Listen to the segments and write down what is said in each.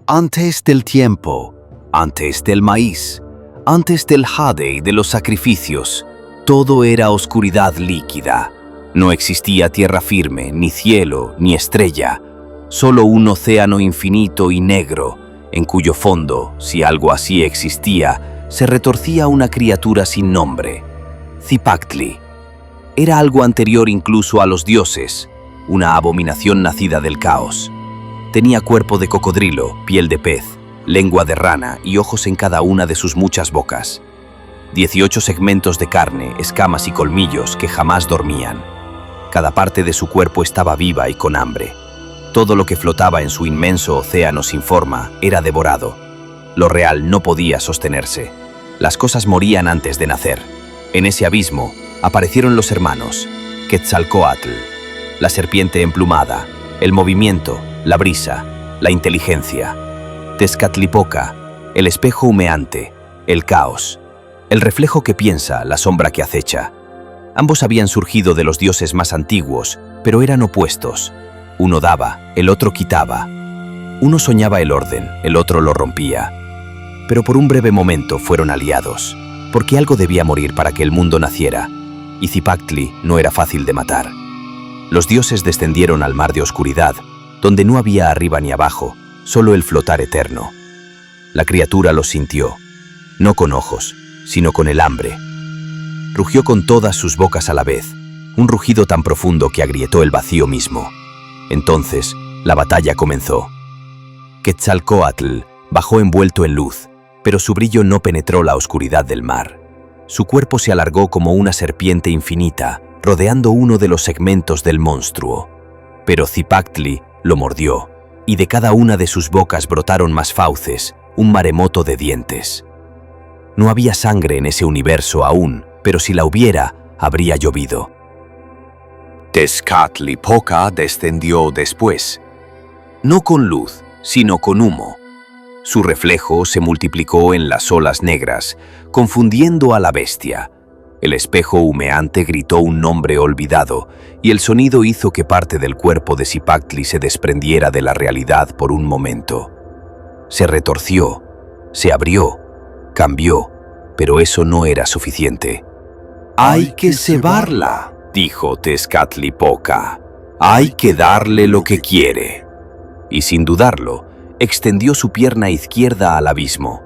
Antes del tiempo, antes del maíz, antes del jade y de los sacrificios, todo era oscuridad líquida. No existía tierra firme, ni cielo, ni estrella, solo un océano infinito y negro, en cuyo fondo, si algo así existía, se retorcía una criatura sin nombre, Zipactli. Era algo anterior incluso a los dioses, una abominación nacida del caos. Tenía cuerpo de cocodrilo, piel de pez, lengua de rana y ojos en cada una de sus muchas bocas. 18 segmentos de carne, escamas y colmillos que jamás dormían. Cada parte de su cuerpo estaba viva y con hambre. Todo lo que flotaba en su inmenso océano sin forma era devorado. Lo real no podía sostenerse. Las cosas morían antes de nacer. En ese abismo aparecieron los hermanos, Quetzalcóatl, la serpiente emplumada, el movimiento, la brisa, la inteligencia, Tezcatlipoca, el espejo humeante, el caos, el reflejo que piensa, la sombra que acecha. Ambos habían surgido de los dioses más antiguos, pero eran opuestos. Uno daba, el otro quitaba. Uno soñaba el orden, el otro lo rompía. Pero por un breve momento fueron aliados, porque algo debía morir para que el mundo naciera, y Zipactli no era fácil de matar. Los dioses descendieron al mar de oscuridad, donde no había arriba ni abajo, solo el flotar eterno. La criatura los sintió, no con ojos, sino con el hambre. Rugió con todas sus bocas a la vez, un rugido tan profundo que agrietó el vacío mismo. Entonces, la batalla comenzó. Quetzalcóatl bajó envuelto en luz, pero su brillo no penetró la oscuridad del mar. Su cuerpo se alargó como una serpiente infinita, rodeando uno de los segmentos del monstruo. Pero Zipactli lo mordió, y de cada una de sus bocas brotaron más fauces, un maremoto de dientes. No había sangre en ese universo aún, pero si la hubiera, habría llovido. Tezcatlipoca descendió después, no con luz, sino con humo. Su reflejo se multiplicó en las olas negras, confundiendo a la bestia. El espejo humeante gritó un nombre olvidado, y el sonido hizo que parte del cuerpo de Zipactli se desprendiera de la realidad por un momento. Se retorció, se abrió, cambió, pero eso no era suficiente. «Hay que cebarla», dijo Tezcatlipoca. «Hay que darle lo que quiere». Y sin dudarlo, extendió su pierna izquierda al abismo.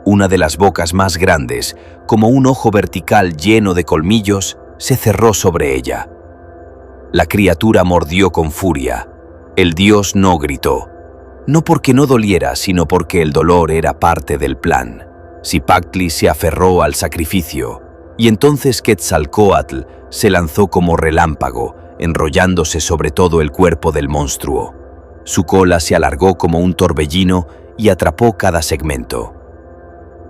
Una de las bocas más grandes, como un ojo vertical lleno de colmillos, se cerró sobre ella. La criatura mordió con furia. El dios no gritó. No porque no doliera, sino porque el dolor era parte del plan. Zipactli se aferró al sacrificio, y entonces Quetzalcóatl se lanzó como relámpago, enrollándose sobre todo el cuerpo del monstruo. Su cola se alargó como un torbellino y atrapó cada segmento.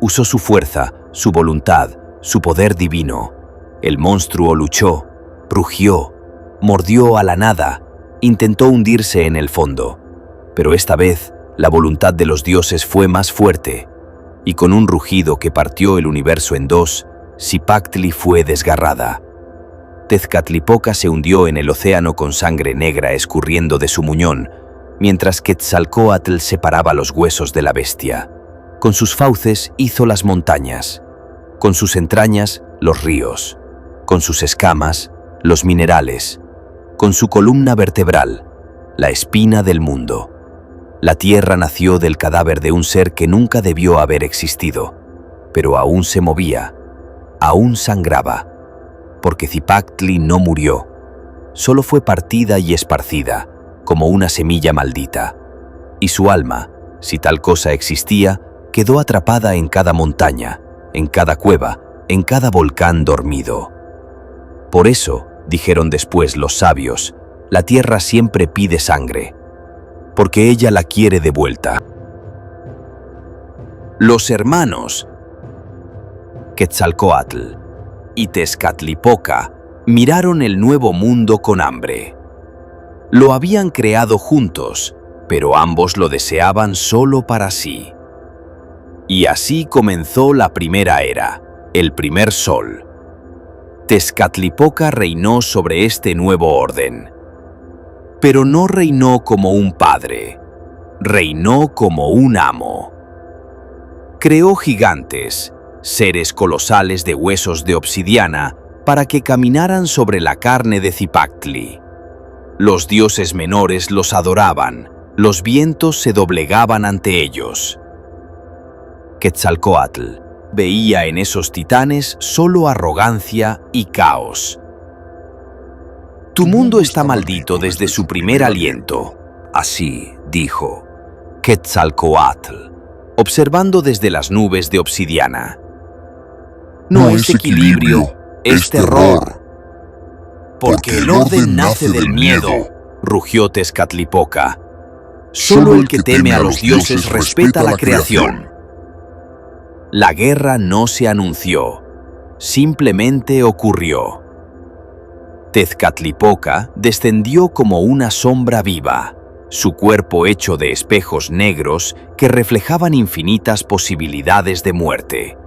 Usó su fuerza, su voluntad, su poder divino. El monstruo luchó, rugió, mordió a la nada, intentó hundirse en el fondo. Pero esta vez, la voluntad de los dioses fue más fuerte, y con un rugido que partió el universo en dos, Zipactli fue desgarrada. Tezcatlipoca se hundió en el océano con sangre negra escurriendo de su muñón, mientras Quetzalcóatl separaba los huesos de la bestia. Con sus fauces hizo las montañas, con sus entrañas los ríos, con sus escamas los minerales, con su columna vertebral la espina del mundo. La tierra nació del cadáver de un ser que nunca debió haber existido, pero aún se movía, aún sangraba, porque Zipactli no murió, solo fue partida y esparcida, como una semilla maldita, y su alma, si tal cosa existía, quedó atrapada en cada montaña, en cada cueva, en cada volcán dormido. Por eso, dijeron después los sabios, la tierra siempre pide sangre, porque ella la quiere de vuelta. Los hermanos Quetzalcóatl y Tezcatlipoca miraron el nuevo mundo con hambre. Lo habían creado juntos, pero ambos lo deseaban solo para sí. Y así comenzó la primera era, el primer sol. Tezcatlipoca reinó sobre este nuevo orden. Pero no reinó como un padre. reinó como un amo. Creó gigantes, seres colosales de huesos de obsidiana, para que caminaran sobre la carne de Cipactli. Los dioses menores los adoraban, los vientos se doblegaban ante ellos. Quetzalcóatl veía en esos titanes solo arrogancia y caos. Tu mundo está maldito desde su primer aliento, así dijo Quetzalcóatl, observando desde las nubes de obsidiana. No es equilibrio, es terror. Porque el orden nace del miedo, rugió Tezcatlipoca. Solo el que teme a los dioses respeta la creación. La guerra no se anunció, simplemente ocurrió. Tezcatlipoca descendió como una sombra viva, su cuerpo hecho de espejos negros que reflejaban infinitas posibilidades de muerte.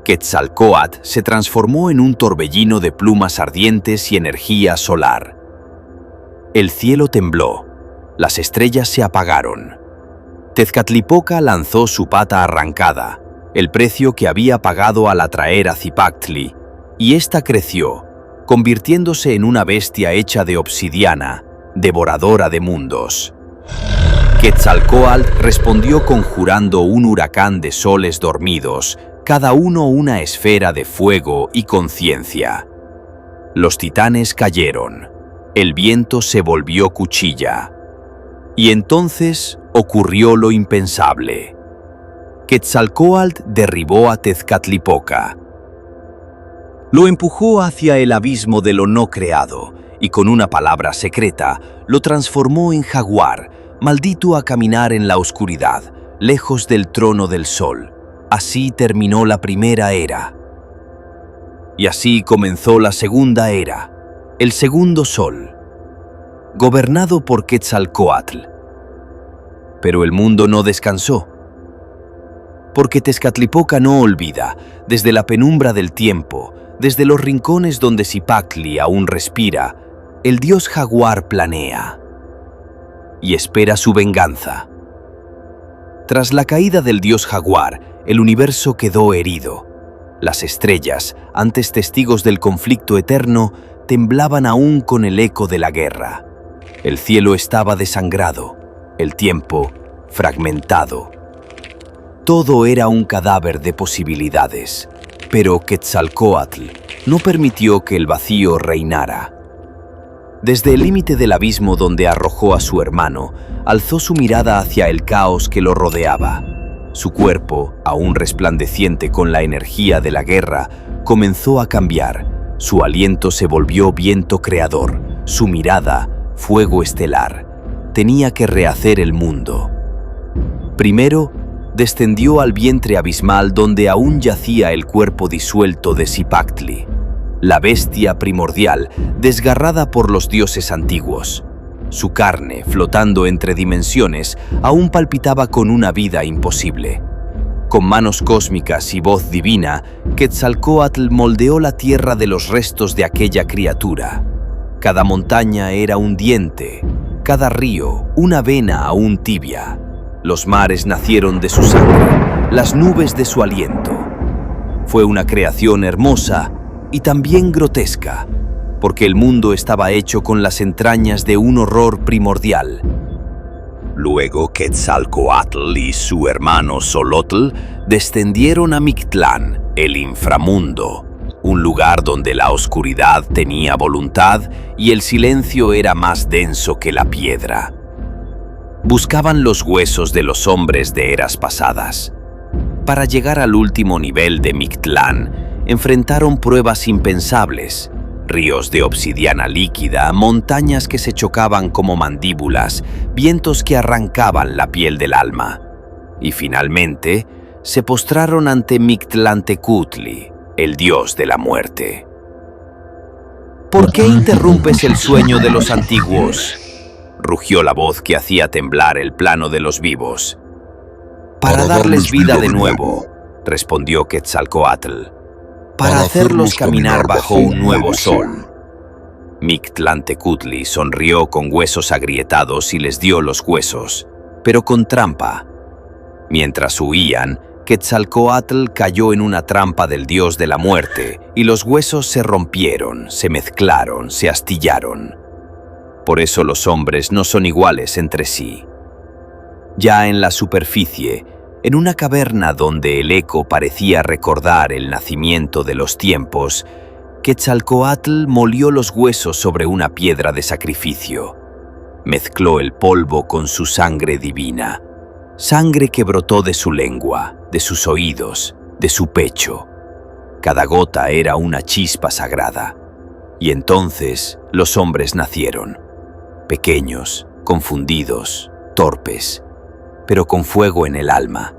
Quetzalcóatl se transformó en un torbellino de plumas ardientes y energía solar. El cielo tembló, las estrellas se apagaron. Tezcatlipoca lanzó su pata arrancada, el precio que había pagado al atraer a Cipactli, y ésta creció, convirtiéndose en una bestia hecha de obsidiana, devoradora de mundos. Quetzalcóatl respondió conjurando un huracán de soles dormidos, cada uno una esfera de fuego y conciencia. Los titanes cayeron, el viento se volvió cuchilla. Y entonces ocurrió lo impensable. Quetzalcóatl derribó a Tezcatlipoca. Lo empujó hacia el abismo de lo no creado y con una palabra secreta lo transformó en jaguar, maldito a caminar en la oscuridad, lejos del trono del sol. Así terminó la primera era. Y así comenzó la segunda era, el segundo sol, gobernado por Quetzalcóatl. Pero el mundo no descansó. Porque Tezcatlipoca no olvida, desde la penumbra del tiempo, desde los rincones donde Cipactli aún respira, el dios jaguar planea y espera su venganza. Tras la caída del dios jaguar, el universo quedó herido. Las estrellas, antes testigos del conflicto eterno, temblaban aún con el eco de la guerra. El cielo estaba desangrado, el tiempo fragmentado. Todo era un cadáver de posibilidades, pero Quetzalcóatl no permitió que el vacío reinara. Desde el límite del abismo donde arrojó a su hermano, alzó su mirada hacia el caos que lo rodeaba. Su cuerpo, aún resplandeciente con la energía de la guerra, comenzó a cambiar. Su aliento se volvió viento creador, su mirada, fuego estelar. Tenía que rehacer el mundo. Primero, descendió al vientre abismal donde aún yacía el cuerpo disuelto de Cipactli, la bestia primordial desgarrada por los dioses antiguos. Su carne, flotando entre dimensiones, aún palpitaba con una vida imposible. Con manos cósmicas y voz divina, Quetzalcóatl moldeó la tierra de los restos de aquella criatura. Cada montaña era un diente, cada río una vena aún tibia. Los mares nacieron de su sangre, las nubes de su aliento. Fue una creación hermosa y también grotesca, porque el mundo estaba hecho con las entrañas de un horror primordial. Luego Quetzalcóatl y su hermano Xolotl descendieron a Mictlán, el inframundo, un lugar donde la oscuridad tenía voluntad y el silencio era más denso que la piedra. Buscaban los huesos de los hombres de eras pasadas. Para llegar al último nivel de Mictlán, enfrentaron pruebas impensables. Ríos de obsidiana líquida, montañas que se chocaban como mandíbulas, vientos que arrancaban la piel del alma. Y finalmente, se postraron ante Mictlantecutli, el dios de la muerte. ¿Por qué interrumpes el sueño de los antiguos?, rugió la voz que hacía temblar el plano de los vivos. Para darles vida de nuevo, respondió Quetzalcóatl. Para hacerlos caminar bajo un nuevo sol. Mictlantecutli sonrió con huesos agrietados y les dio los huesos. pero con trampa. Mientras huían, Quetzalcóatl cayó en una trampa del dios de la muerte y los huesos se rompieron, se mezclaron, se astillaron. Por eso los hombres no son iguales entre sí. Ya en la superficie, en una caverna donde el eco parecía recordar el nacimiento de los tiempos, Quetzalcóatl molió los huesos sobre una piedra de sacrificio. Mezcló el polvo con su sangre divina, sangre que brotó de su lengua, de sus oídos, de su pecho. Cada gota era una chispa sagrada. Y entonces los hombres nacieron, pequeños, confundidos, torpes, pero con fuego en el alma.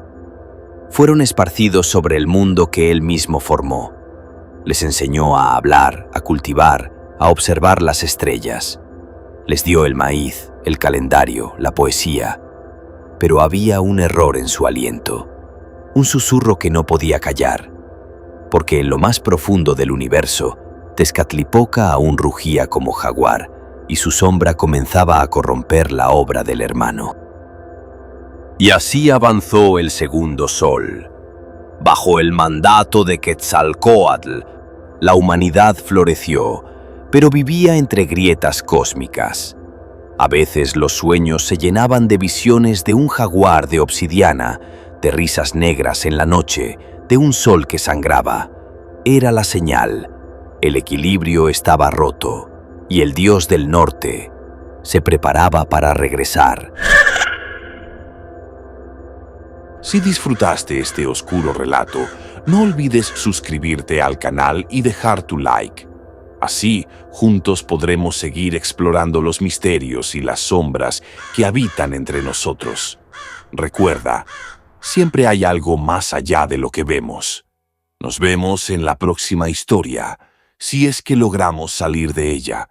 Fueron esparcidos sobre el mundo que él mismo formó. Les enseñó a hablar, a cultivar, a observar las estrellas. Les dio el maíz, el calendario, la poesía. Pero había un error en su aliento, un susurro que no podía callar, porque en lo más profundo del universo, Tezcatlipoca aún rugía como jaguar y su sombra comenzaba a corromper la obra del hermano. Y así avanzó el segundo sol. Bajo el mandato de Quetzalcóatl, la humanidad floreció, pero vivía entre grietas cósmicas. A veces los sueños se llenaban de visiones de un jaguar de obsidiana, de risas negras en la noche, de un sol que sangraba. Era la señal. El equilibrio estaba roto, y el dios del norte se preparaba para regresar. Si disfrutaste este oscuro relato, no olvides suscribirte al canal y dejar tu like. Así, juntos podremos seguir explorando los misterios y las sombras que habitan entre nosotros. Recuerda, siempre hay algo más allá de lo que vemos. Nos vemos en la próxima historia, si es que logramos salir de ella.